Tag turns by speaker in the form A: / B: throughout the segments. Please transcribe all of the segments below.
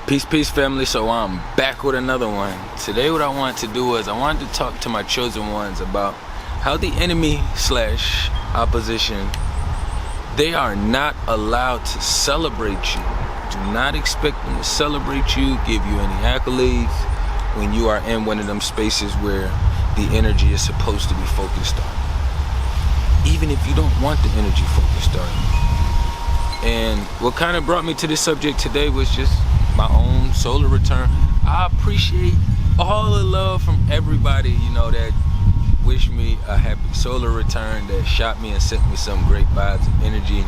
A: Peace family. So I'm back with another one. Today what I wanted to do is I wanted to talk to my chosen ones about how the enemy / opposition, they are not allowed to celebrate you. Do not expect them to celebrate you, give you any accolades when you are in one of them spaces where the energy is supposed to be focused on, even if you don't want the energy focused on you. And what kind of brought me to this subject today was just my own solar return. I appreciate all the love from everybody, that wished me a happy solar return, that shot me and sent me some great vibes of energy.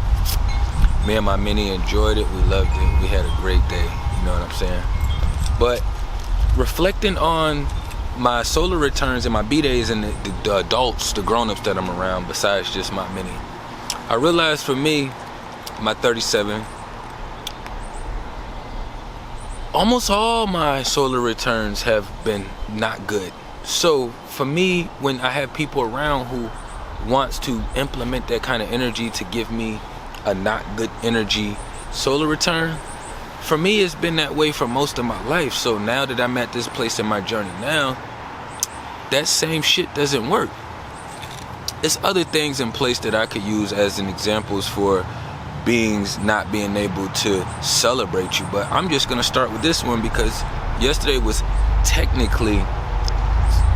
A: Me and my mini enjoyed it. We loved it. We had a great day. You know what I'm saying? But reflecting on my solar returns and my B-days and the adults, the grown-ups that I'm around, besides just my mini, I realized for me, my 37, almost all my solar returns have been not good. So for me, when I have people around who wants to implement that kind of energy to give me a not good energy solar return, for me it's been that way for most of my life. So now that I'm at this place in my journey now, that same shit doesn't work. There's other things in place that I could use as an examples for beings not being able to celebrate you, but I'm just gonna start with this one because yesterday was technically,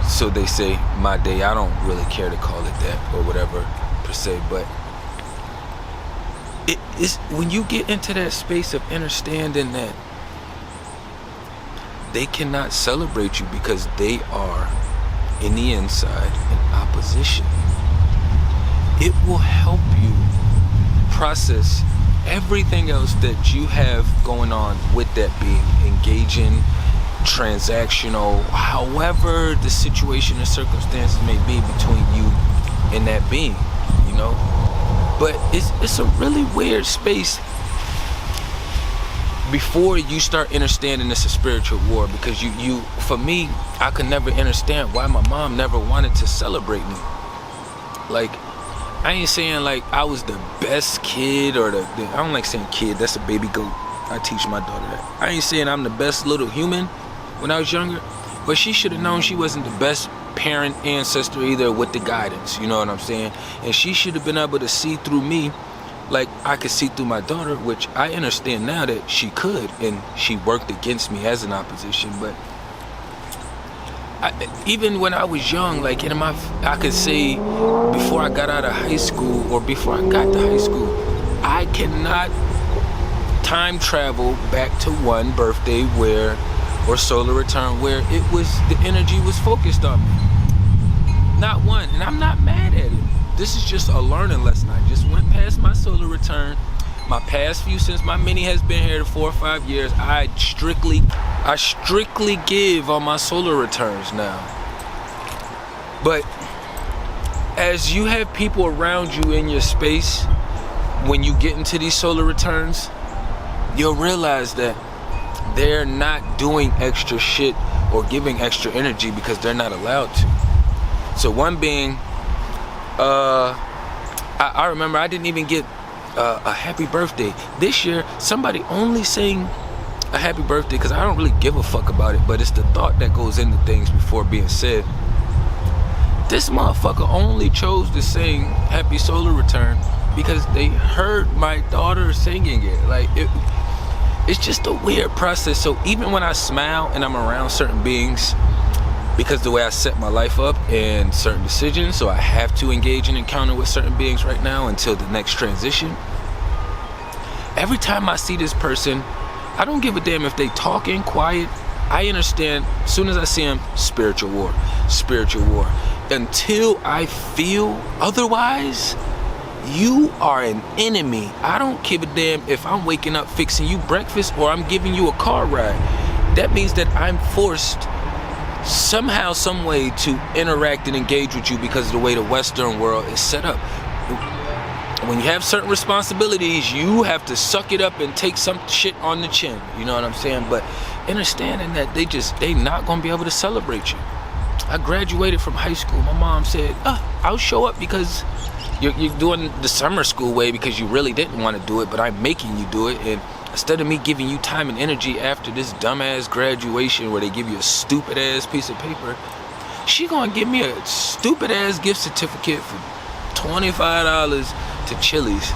A: so they say, my day. I don't really care to call it that or whatever per se, but it is when you get into that space of understanding that they cannot celebrate you because they are in the inside in opposition. It will help you process everything else that you have going on with that being, engaging, transactional, however the situation and circumstances may be between you and that being, But it's a really weird space before you start understanding it's a spiritual war, because you for me, I could never understand why my mom never wanted to celebrate me. Like, I ain't saying like I was the best kid or I don't like saying kid, that's a baby goat. I teach my daughter that. I ain't saying I'm the best little human when I was younger, but she should have known she wasn't the best parent, ancestor either with the guidance, you know what I'm saying? And she should have been able to see through me like I could see through my daughter, which I understand now that she could, and she worked against me as an opposition. But even when I was young, like I could say before I got out of high school or before I got to high school, I cannot time travel back to one birthday or solar return where the energy was focused on me. Not one, and I'm not mad at it. This is just a learning lesson. I just went past my solar return. My past few, since my mini has been here 4 or 5 years, I strictly give on my solar returns now. But as you have people around you in your space, when you get into these solar returns, you'll realize that they're not doing extra shit or giving extra energy because they're not allowed to. So one being, I remember I didn't even get a happy birthday. This year, somebody only sang a happy birthday because I don't really give a fuck about it, but it's the thought that goes into things before being said. This motherfucker only chose to sing happy solar return because they heard my daughter singing it. Like, it's just a weird process. So even when I smile and I'm around certain beings, because the way I set my life up and certain decisions, so I have to engage and encounter with certain beings right now until the next transition. Every time I see this person, I don't give a damn if they talking quiet. I understand as soon as I see them, spiritual war. Until I feel otherwise, you are an enemy. I don't give a damn if I'm waking up fixing you breakfast or I'm giving you a car ride. That means that I'm forced somehow, some way to interact and engage with you because of the way the Western world is set up. When you have certain responsibilities, you have to suck it up and take some shit on the chin. You know what I'm saying? But understanding that they not gonna be able to celebrate you. I graduated from high school. My mom said, I'll show up because you're doing the summer school way because you really didn't want to do it, but I'm making you do it. And Instead of me giving you time and energy after this dumbass graduation where they give you a stupid ass piece of paper, she gonna give me a stupid ass gift certificate for $25 to Chili's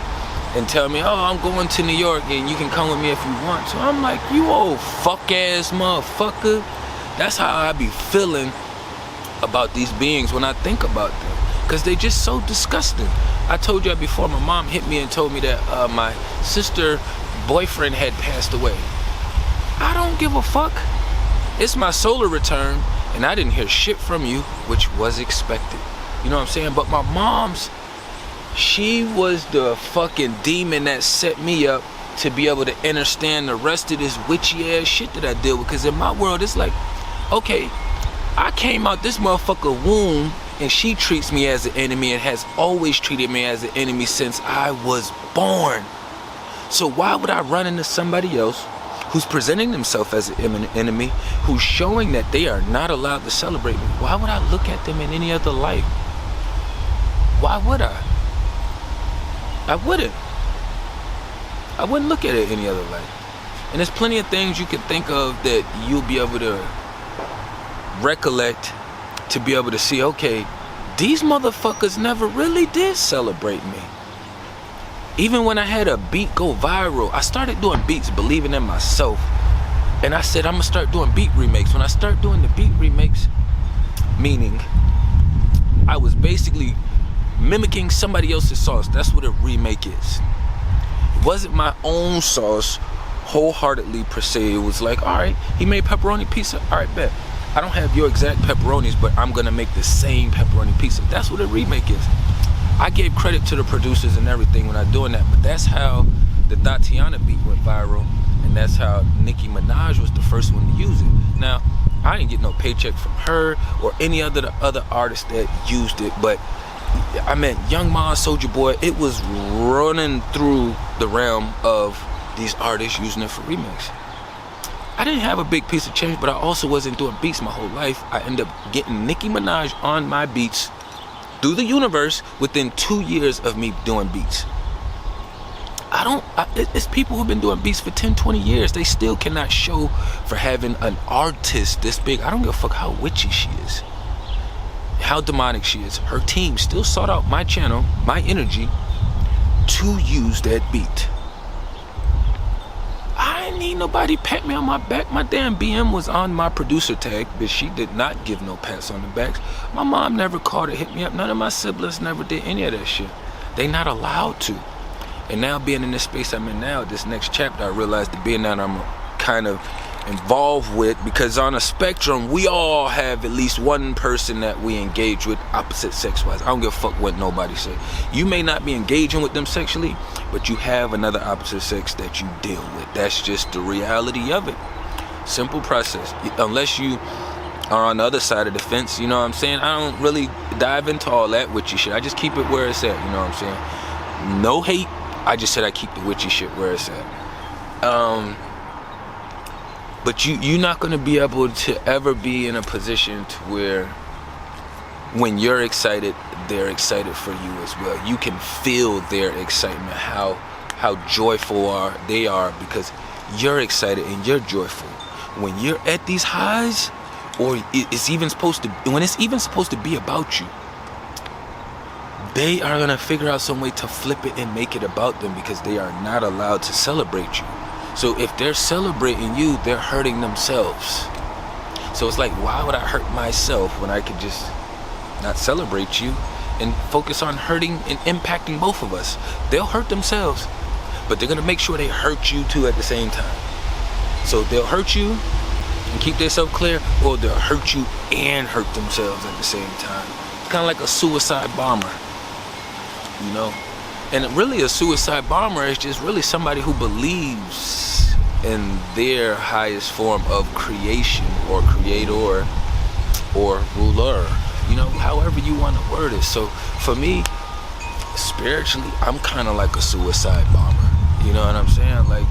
A: and tell me, oh, I'm going to New York and you can come with me if you want. So I'm like, you old fuck ass motherfucker. That's how I be feeling about these beings when I think about them, because they just so disgusting. I told you before, my mom hit me and told me that my sister boyfriend had passed away. I don't give a fuck. It's my solar return and I didn't hear shit from you, which was expected. You know what I'm saying? But my mom's, she was the fucking demon that set me up to be able to understand the rest of this witchy ass shit that I deal with. Because in my world, it's like, okay, I came out this motherfucker womb and she treats me as an enemy and has always treated me as an enemy since I was born. So why would I run into somebody else who's presenting themselves as an enemy, who's showing that they are not allowed to celebrate me? Why would I look at them in any other light? Why would I? I wouldn't. I wouldn't look at it any other light. And there's plenty of things you can think of that you'll be able to recollect to be able to see, okay, these motherfuckers never really did celebrate me. Even when I had a beat go viral, I started doing beats believing in myself. And I said, I'm gonna start doing beat remakes. When I start doing the beat remakes, meaning I was basically mimicking somebody else's sauce. That's what a remake is. It wasn't my own sauce wholeheartedly per se. It was like, all right, he made pepperoni pizza. All right, bet. I don't have your exact pepperonis, but I'm gonna make the same pepperoni pizza. That's what a remake is. I gave credit to the producers and everything when I'm doing that, but that's how the Tatiana beat went viral, and that's how Nicki Minaj was the first one to use it. Now, I didn't get no paycheck from her or any other artist that used it, but I meant Young Ma, Soulja Boy, it was running through the realm of these artists using it for remakes. I didn't have a big piece of change, but I also wasn't doing beats my whole life. I ended up getting Nicki Minaj on my beats through the universe within 2 years of me doing beats. It's people who've been doing beats for 10, 20 years. They still cannot show for having an artist this big. I don't give a fuck how witchy she is, how demonic she is. Her team still sought out my channel, my energy, to use that beat. I didn't need nobody pat me on my back. My damn BM was on my producer tag, but she did not give no pats on the backs. My mom never called or hit me up. None of my siblings never did any of that shit. They not allowed to. And now being in this space I'm in now, this next chapter, I realized the being that I'm kind of involved with, because on a spectrum, we all have at least one person that we engage with opposite sex-wise. I don't give a fuck what nobody say. You may not be engaging with them sexually, but you have another opposite sex that you deal with. That's just the reality of it. Simple process. Unless you are on the other side of the fence, you know what I'm saying? I don't really dive into all that witchy shit. I just keep it where it's at, you know what I'm saying? No hate. I just said I keep the witchy shit where it's at. But you're not going to be able to ever be in a position to where when you're excited, they're excited for you as well. You can feel their excitement, how joyful they are because you're excited and you're joyful. When you're at these highs, or it's even supposed to be about you, they are going to figure out some way to flip it and make it about them because they are not allowed to celebrate you. So if they're celebrating you, they're hurting themselves. So it's like, why would I hurt myself when I could just not celebrate you and focus on hurting and impacting both of us? They'll hurt themselves, but they're gonna make sure they hurt you too at the same time. So they'll hurt you and keep themselves clear, or they'll hurt you and hurt themselves at the same time. It's kind of like a suicide bomber, you know? And really a suicide bomber is just really somebody who believes in their highest form of creation or creator or ruler, you know, however you want to word it. So for me, spiritually, I'm kind of like a suicide bomber. You know what I'm saying? Like,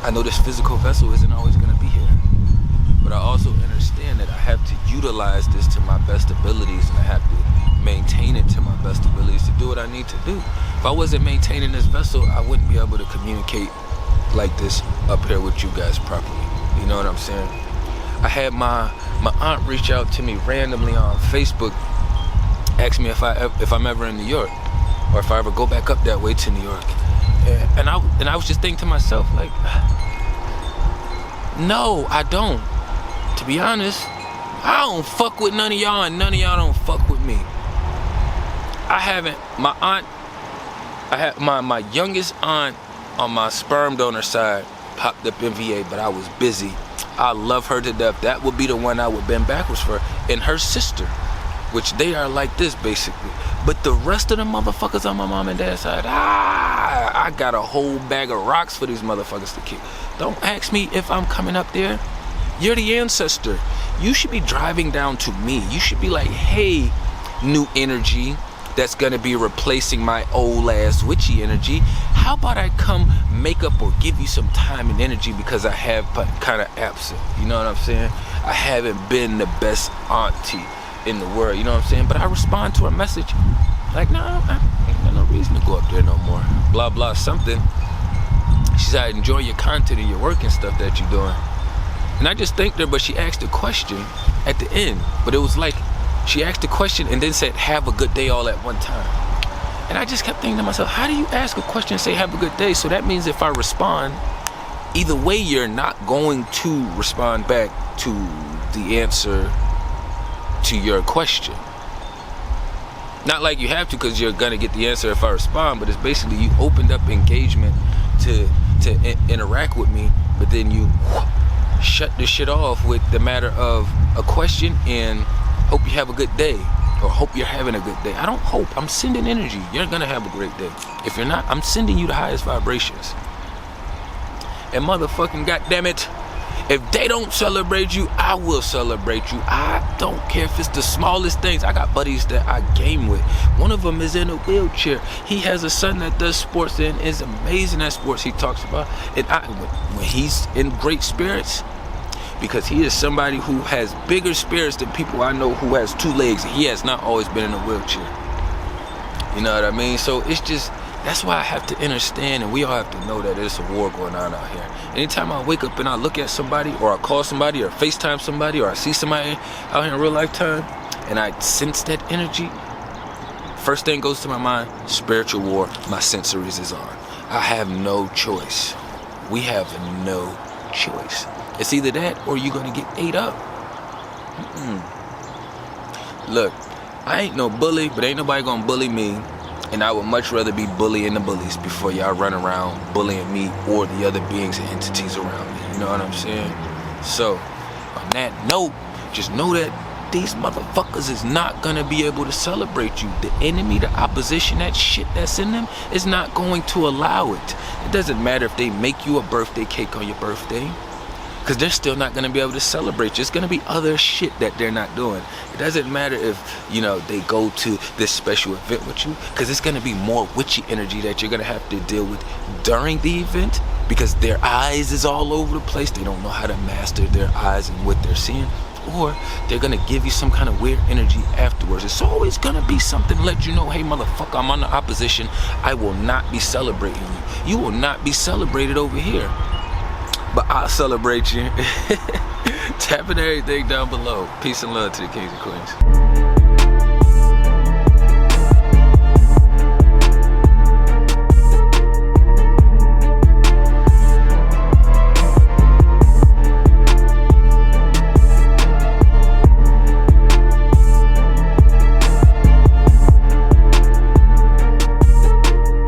A: I know this physical vessel isn't always going to be here, but I also understand that I have to utilize this to my best abilities, and I have to maintain it to my best abilities to do what I need to do. If I wasn't maintaining this vessel, I wouldn't be able to communicate like this up here with you guys properly. You know what I'm saying? I had my aunt reach out to me randomly on Facebook, ask me if I'm ever in New York, or if I ever go back up that way to New York. And I was just thinking to myself, like, no, I don't. To be honest, I don't fuck with none of y'all, and none of y'all don't fuck with me. I had my youngest aunt on my sperm donor side popped up in VA, but I was busy. I love her to death. That would be the one I would bend backwards for. And her sister, which they are like this basically. But the rest of the motherfuckers on my mom and dad's side, I got a whole bag of rocks for these motherfuckers to kick. Don't ask me if I'm coming up there. You're the ancestor. You should be driving down to me. You should be like, hey, new energy that's gonna be replacing my old ass witchy energy. How about I come make up or give you some time and energy, because I have kind of absent. You know what I'm saying? I haven't been the best auntie in the world, you know what I'm saying? But I respond to her message like, no, I ain't got no reason to go up there no more. Blah, blah, something. She said, I enjoy your content and your work and stuff that you're doing. And I just thanked her, but she asked a question at the end. But it was like, she asked a question and then said, have a good day all at one time. And I just kept thinking to myself, how do you ask a question and say, have a good day? So that means if I respond, either way, you're not going to respond back to the answer to your question. Not like you have to, because you're gonna get the answer if I respond, but it's basically you opened up engagement to interact with me, but then you shut the shit off with the matter of a question and hope you have a good day, or hope you're having a good day. I don't hope, I'm sending energy. You're gonna have a great day. If you're not, I'm sending you the highest vibrations. And motherfucking goddammit, if they don't celebrate you, I will celebrate you. I don't care if it's the smallest things. I got buddies that I game with. One of them is in a wheelchair. He has a son that does sports and is amazing at sports he talks about. And when he's in great spirits, because he is somebody who has bigger spirits than people I know who has two legs. He has not always been in a wheelchair. You know what I mean? So it's just, that's why I have to understand, and we all have to know that there's a war going on out here. Anytime I wake up and I look at somebody, or I call somebody, or FaceTime somebody, or I see somebody out here in real life time, and I sense that energy, first thing goes to my mind, spiritual war. My sensories is on. I have no choice. We have no choice. It's either that or you're gonna get ate up. Look, I ain't no bully, but ain't nobody gonna bully me. And I would much rather be bullying the bullies before y'all run around bullying me or the other beings and entities around me. You know what I'm saying? So, on that note, just know that these motherfuckers is not gonna be able to celebrate you. The enemy, the opposition, that shit that's in them is not going to allow it. It doesn't matter if they make you a birthday cake on your birthday, because they're still not going to be able to celebrate you. It's going to be other shit that they're not doing. It doesn't matter if, you know, they go to this special event with you, because it's going to be more witchy energy that you're going to have to deal with during the event, because their eyes is all over the place. They don't know how to master their eyes and what they're seeing. Or they're going to give you some kind of weird energy afterwards. It's always going to be something to let you know, hey, motherfucker, I'm on the opposition. I will not be celebrating you. You will not be celebrated over here. But I'll celebrate you. Tapping everything down below. Peace and love to the kings and queens.